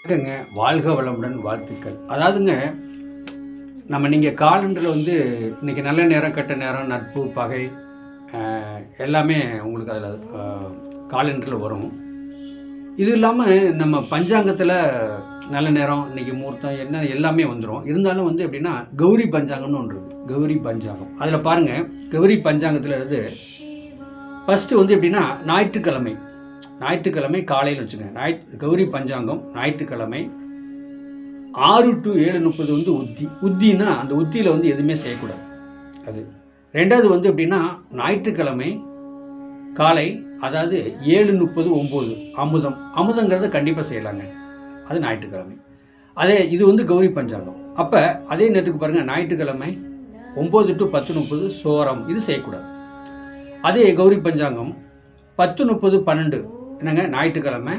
வணக்கங்க. வாழ்க வளமுடன், வாழ்த்துக்கள். அதாவதுங்க, நீங்கள் காலண்டரில் இன்றைக்கி நல்ல நேரம், கெட்ட நேரம், நட்பு, பகை எல்லாமே உங்களுக்கு அதில் காலண்டரில் வரும். இது இல்லாமல் நம்ம பஞ்சாங்கத்தில் நல்ல நேரம், இன்றைக்கி முகூர்த்தம் என்ன எல்லாமே வந்துடும். இருந்தாலும் எப்படின்னா கௌரி பஞ்சாங்கம்னு ஒன்று இருக்குது. கௌரி பஞ்சாங்கம் அதில் பாருங்கள். கௌரி பஞ்சாங்கத்தில் ஃபஸ்ட்டு எப்படின்னா ஞாயிற்றுக்கிழமை காலையில் வச்சுக்கோங்க. கௌரி பஞ்சாங்கம் ஞாயிற்றுக்கிழமை 6 to 7:30 உத்தினா அந்த உத்தியில் எதுவுமே செய்யக்கூடாது. அது ரெண்டாவது எப்படின்னா ஞாயிற்றுக்கிழமை காலை, அதாவது 7:30 அமுதங்கிறத கண்டிப்பாக செய்யலாங்க. அது ஞாயிற்றுக்கிழமை. அதே இது கௌரி பஞ்சாங்கம். அப்போ அதே நேரத்துக்கு பாருங்கள், ஞாயிற்றுக்கிழமை 9 to 10:30 சோரம், இது செய்யக்கூடாது. அதே கௌரி பஞ்சாங்கம் 10:30 என்னங்க, ஞாயிற்றுக்கிழமை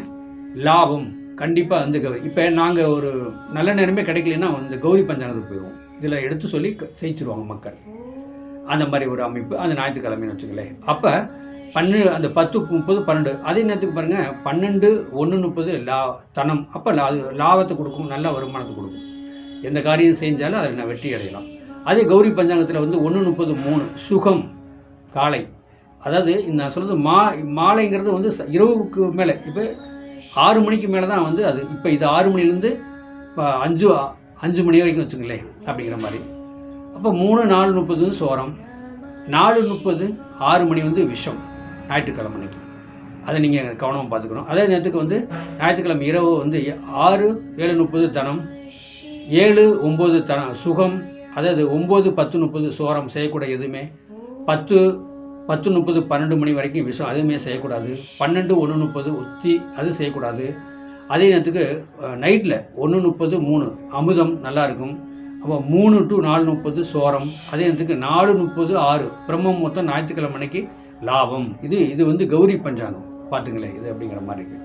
லாபம் கண்டிப்பாக கௌரி. இப்போ நாங்கள் ஒரு நல்ல நேரமே கிடைக்கலன்னா இந்த கௌரி பஞ்சாங்கத்துக்கு போயிடுவோம். இதில் எடுத்து சொல்லி செய்ச்சிருவாங்க மக்கள். அந்த மாதிரி ஒரு அமைப்பு அந்த ஞாயிற்றுக்கிழமைன்னு வச்சுக்கலேன். அப்போ அந்த 10:30 12 அதே நேரத்துக்கு பாருங்கள், 12 1:30 தனம். அப்போ அது லாபத்தை கொடுக்கும், நல்ல வருமானத்தை கொடுக்கும். எந்த காரியம் செஞ்சாலும் அதில் நான் வெற்றி அடையலாம். அதே கௌரி பஞ்சாங்கத்தில் 1:33 சுகம் காலை. அதாவது நான் சொல்கிறது மாலைங்கிறது இரவுக்கு மேலே. இப்போ 6 மணிக்கு மேலே தான் அது. இப்போ இது 6 மணிலேருந்து 5 மணி வரைக்கும் வச்சுங்களேன், அப்படிங்கிற மாதிரி. அப்போ 3 4:30 சோரம், 4:30 6 மணி விஷம் ஞாயிற்றுக்கிழமை அன்னைக்கு. அதை நீங்கள் கவனமாக பார்த்துக்கணும். அதே நேரத்துக்கு ஞாயிற்றுக்கிழமை இரவு 6 7:30 தனம், 7 9 சுகம். அதாவது 9 10:30 சோரம் செய்யக்கூடாது எதுவுமே. 10:30 12 மணி வரைக்கும் விஷம், அதுவுமே செய்யக்கூடாது. 12 1:30 உத்தி, அது செய்யக்கூடாது. அதே நேரத்துக்கு நைட்டில் 1:30 3 அமுதம் நல்லாயிருக்கும். அப்போ 3 to 4:30 சோரம். அதே நேரத்துக்கு 4:30 6 பிரம்மம் மொத்தம் ஞாயிற்றுக்கிழமை அன்னைக்கு லாபம். இது கௌரி பஞ்சாங்கம் பார்த்துங்களேன். இது அப்படிங்கிற மாதிரி இருக்குது.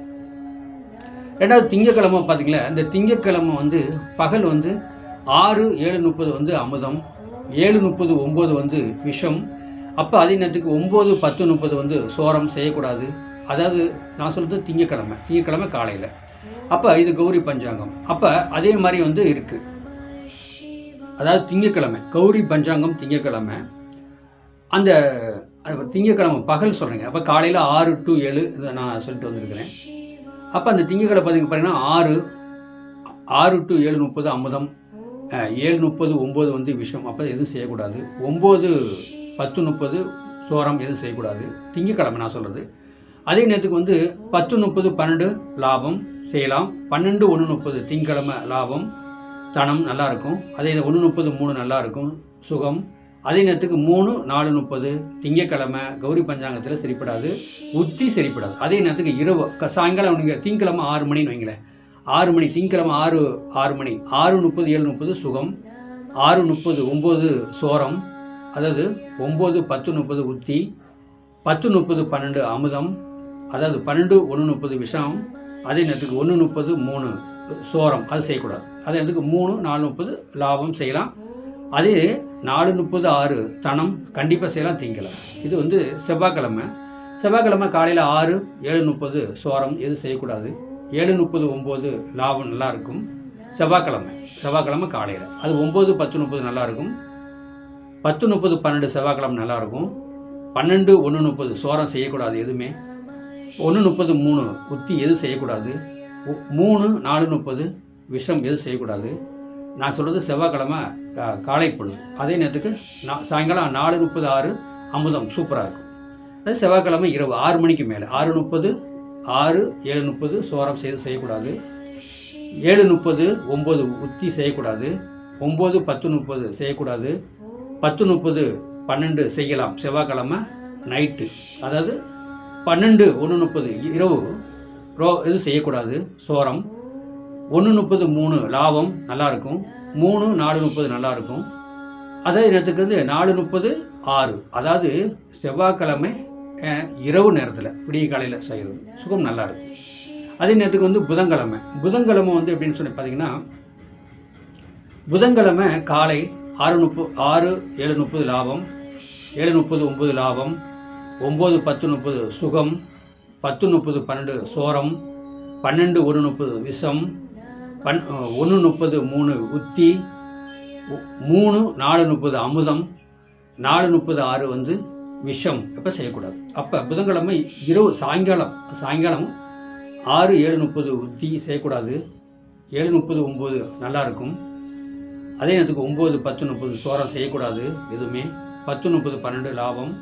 ரெண்டாவது திங்கக்கிழமை பார்த்திங்களா, இந்த திங்கக்கிழமை பகல் 6 7:30 அமுதம், 7:30 9 விஷம். அப்போ அதே நேரத்துக்கு 9 10:30 சோரம் செய்யக்கூடாது. அதாவது நான் சொல்கிறது திங்கக்கிழமை காலையில். அப்போ இது கௌரி பஞ்சாங்கம். அப்போ அதே மாதிரி இருக்குது. அதாவது திங்கக்கிழமை கௌரி பஞ்சாங்கம் திங்கக்கிழமை, அந்த திங்கக்கிழமை பகல் சொல்கிறேங்க. அப்போ காலையில் 6 to 7 இதை நான் சொல்லிட்டு வந்திருக்கிறேன். அப்போ அந்த திங்கக்கிழமை பார்த்தீங்கன்னா 6 to 7:30 அமுதம், 7:30 9 விஷம். அப்போ எதுவும் செய்யக்கூடாது. 9 10:30 சோரம், எதுவும் செய்யக்கூடாது திங்கக்கிழமை நான் சொல்கிறது. அதே நேரத்துக்கு 10:30 12 லாபம் செய்யலாம். 12 1:30 திங்கக்கிழமை லாபம், தனம் நல்லாயிருக்கும். அதே 1:30 3 நல்லாயிருக்கும் சுகம். அதே நேரத்துக்கு 3 4:30 திங்கக்கிழமை கௌரி பஞ்சாங்கத்தில் சரிப்படாது, உத்தி சரிப்படாது. அதே நேரத்துக்கு இரவு சாயங்காலம் நீங்கள் திங்கக்கிழமை 6 மணின்னு வைங்களேன். 6 மணி திங்கக்கிழமை 6 மணி 6:30 7:30 சுகம், 6:30 9 சோரம். அதாவது 9 10:30 உத்தி, 10:30 12 அமுதம். அதாவது 12 1:30 விஷம். அதே நேரத்துக்கு 1:30 3 சோரம், அது செய்யக்கூடாது. அதே நேரத்துக்கு 3 4:30 லாபம் செய்யலாம். அதே 4:30 6 தனம் கண்டிப்பாக செய்யலாம் திங்கக்கிழமை. இது செவ்வாய்க்கிழமை காலையில் 6 7:30 சோரம், எது செய்யக்கூடாது. 7:30 9 லாபம் நல்லாயிருக்கும். செவ்வாய்க்கிழமை காலையில். அது 9 10:30 நல்லாயிருக்கும். 10:30 12 செவ்வாய்க்கிழமை நல்லாயிருக்கும். 12 1:30 சோரம் செய்யக்கூடாது எதுவுமே. 1:30 3 உத்தி, எது செய்யக்கூடாது. 3 4:30 விஷம், எது செய்யக்கூடாது. நான் சொல்கிறது செவ்வாய்க்கிழமை காலை பொழுது. அதே நேரத்துக்கு சாயங்காலம் 4:30 6 அமுதம் சூப்பராக இருக்கும். அது செவ்வாய்க்கிழமை இரவு 6 மணிக்கு மேலே 6:30 6 7:30 சோரம் செய்யக்கூடாது. 7:30 9 உத்தி செய்யக்கூடாது. 9 10:30 செய்யக்கூடாது. 10:30 12 செய்யலாம் செவ்வாய்க்கிழமை நைட்டு. அதாவது 12 1:30 இரவு இது செய்யக்கூடாது சோரம். 1:30 3 லாபம் நல்லாயிருக்கும். 3 4:30 நல்லாயிருக்கும். அதே நேரத்துக்கு 4:30 6 அதாவது செவ்வாய்க்கிழமை இரவு நேரத்தில் விடிய காலையில் செய்கிறது சுகம் நல்லாயிருக்கும். அதே நேரத்துக்கு புதன்கிழமை எப்படின்னு சொல்லி பார்த்தீங்கன்னா, புதன்கிழமை காலை 6 7:30 லாபம், 7:30 9 லாபம், 9 10:30 சுகம், 10:30 12 சோரம், 12 1:30 விஷம், 1:30 3 உத்தி, 3 4:30 அமுதம், 4:30 6 வந்து விஷம். அப்போ செய்யக்கூடாது. அப்போ புதன்கிழமை இரவு சாயங்காலம் 6 7:30 உத்தி செய்யக்கூடாது. 7:30 9 நல்லாயிருக்கும். அதே நேரத்துக்கு 9 10 30 சோரம் செய்யக்கூடாது எதுவுமே. 10 30 12 லாபம்,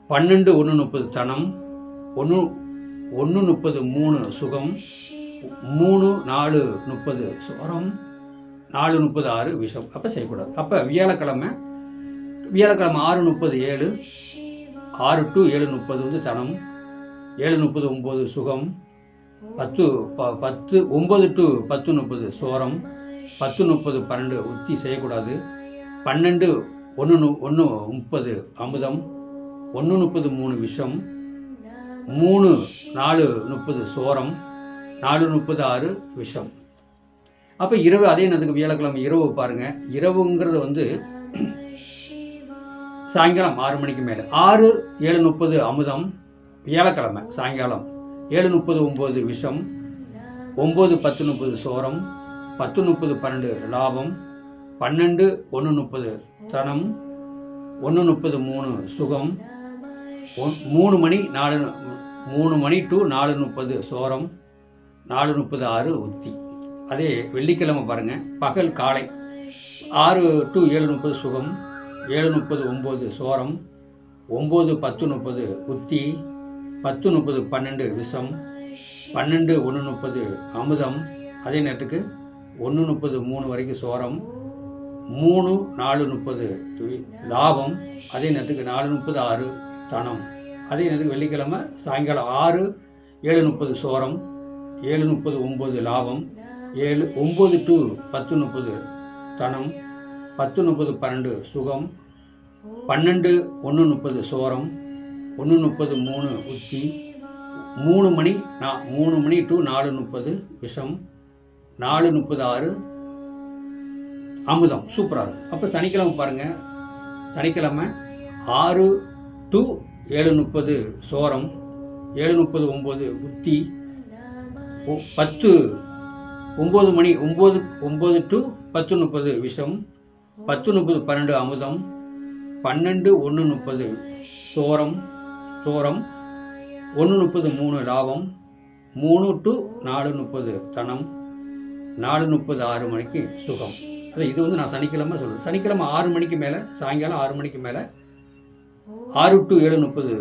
12 1 30 தனம், 1 30 3 சுகம், 3 4 30 சோரம், 4 30 6 விஷம். அப்போ செய்யக்கூடாது. அப்போ வியாழக்கிழமை 6 30 7, 6 to 7 30 வந்து தனம், 7 30 9 சுகம், 10 9 to 10 30 சோரம், 10 30 12 உத்தி செய்யக்கூடாது. 12 1 30 அமுதம், 1 30 3 விஷம், 3 4 30 சோரம், 4 30 6 விஷம். அப்போ இரவு அதே நேரத்துக்கு வியாழக்கிழமை இரவு பாருங்கள். இரவுங்கிறது வந்து சாயங்காலம் 6 மணிக்கு மேலே. 6 7 30 அமுதம் வியாழக்கிழமை சாயங்காலம், 7 30 9 விஷம், 9 10 30 சோரம், 10 30 12 லாபம், 12 1 30 தனம், 1 30 3 சுகம், 3 மணி to 4:30 சோரம், 4:30 6 உத்தி. அதே வெள்ளிக்கிழமை பாருங்கள். பகல் காலை 6 to 7 30 சுகம், 7 30 9 சோரம், 9 10 30 உத்தி, 10 30 12 விஷம், 12 1 30 அமுதம். அதே நேரத்துக்கு 1 30 3 வரைக்கும் சோரம், 3 4 30 லாபம். அதே நேரத்துக்கு 4 30 6 தனம். அதே நேரத்துக்கு வெள்ளிக்கிழமை சாயங்காலம் 6 7 30 சோரம், 7 30 9 லாபம், 9 to 10 30 தனம், 10 30 12 சுகம், 12 1 30 சோரம், 1 30 3 உத்தி, 3 மணி to 4:30 விஷம், 4 30 6 அமுதம். சூப்பராக இருக்கும். அப்போ சனிக்கிழமை பாருங்கள். சனிக்கிழமை 6 to 7 30 சோரம், 7 30 9 உத்தி, 9 மணி 9 to 10 30 விஷம், 10 30 12 அமுதம், 12 1 30 சோரம், 1 30 3 லாபம், 3 to 4 30 தனம், 4 30 6 மணிக்கு சுகம். அது இது வந்து நான் சனிக்கிழமை சொல்லுவேன். சனிக்கிழமை 6 மணிக்கு மேலே, சாயங்காலம் 6 மணிக்கு மேலே 6 to 7 30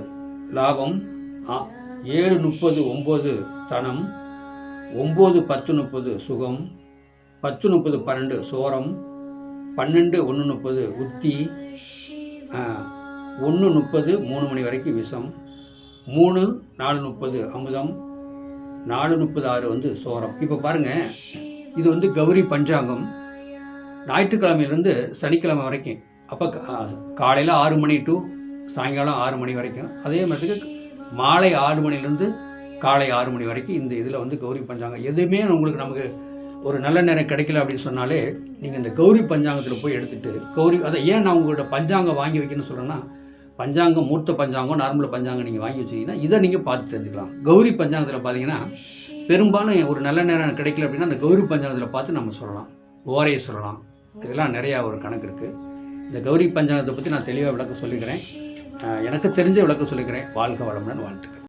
லாபம், 7 30 9 தனம், 9 10 30 சுகம், 10 30 12 சோரம், 12 1 30 உத்தி, 1 30 3 மணி வரைக்கும் விஷம், 3 4 30 அமுதம், 4 30 6 வந்து சோரம். இப்போ பாருங்கள், இது வந்து கௌரி பஞ்சாங்கம். ஞாயிற்றுக்கிழமையிலேருந்து சனிக்கிழமை வரைக்கும். அப்போ காலையில் 6 மணி to சாயங்காலம் 6 மணி வரைக்கும். அதே மாதிரிக்கு மாலை 6 மணிலேருந்து காலை 6 மணி வரைக்கும் இந்த இதில் வந்து கௌரி பஞ்சாங்கம். எதுவுமே உங்களுக்கு நமக்கு ஒரு நல்ல நேரம் கிடைக்கல அப்படின்னு சொன்னாலே நீங்கள் இந்த கௌரி பஞ்சாங்கத்தில் போய் எடுத்துகிட்டு அதை ஏன் நான் உங்கள்கிட்ட பஞ்சாங்கம் வாங்கி வைக்கணும்னு சொல்கிறேன்னா, பஞ்சாங்கம் மூர்த்த பஞ்சாங்கம் நார்மல் பஞ்சாங்கம் நீங்கள் வாங்கி வச்சிங்கன்னா இதை நீங்கள் பார்த்து தெரிஞ்சுக்கலாம். கௌரி பஞ்சாங்கத்தில் பார்த்தீங்கன்னா பெரும்பாலும் ஒரு நல்ல நேரம் கிடைக்கல அப்படின்னா அந்த கௌரி பஞ்சாங்கத்தில் பார்த்து நம்ம சொல்லலாம், ஓரையை சொல்லலாம். இதெல்லாம் நிறையா ஒரு கணக்கு இருக்குது. இந்த கௌரி பஞ்சாங்கத்தை பற்றி நான் தெளிவாக விளக்கம் சொல்லிக்கிறேன். எனக்கு தெரிஞ்ச விளக்கம் சொல்லிக்கிறேன். வாழ்க வளமுடன், வாழ்த்துக்கள்.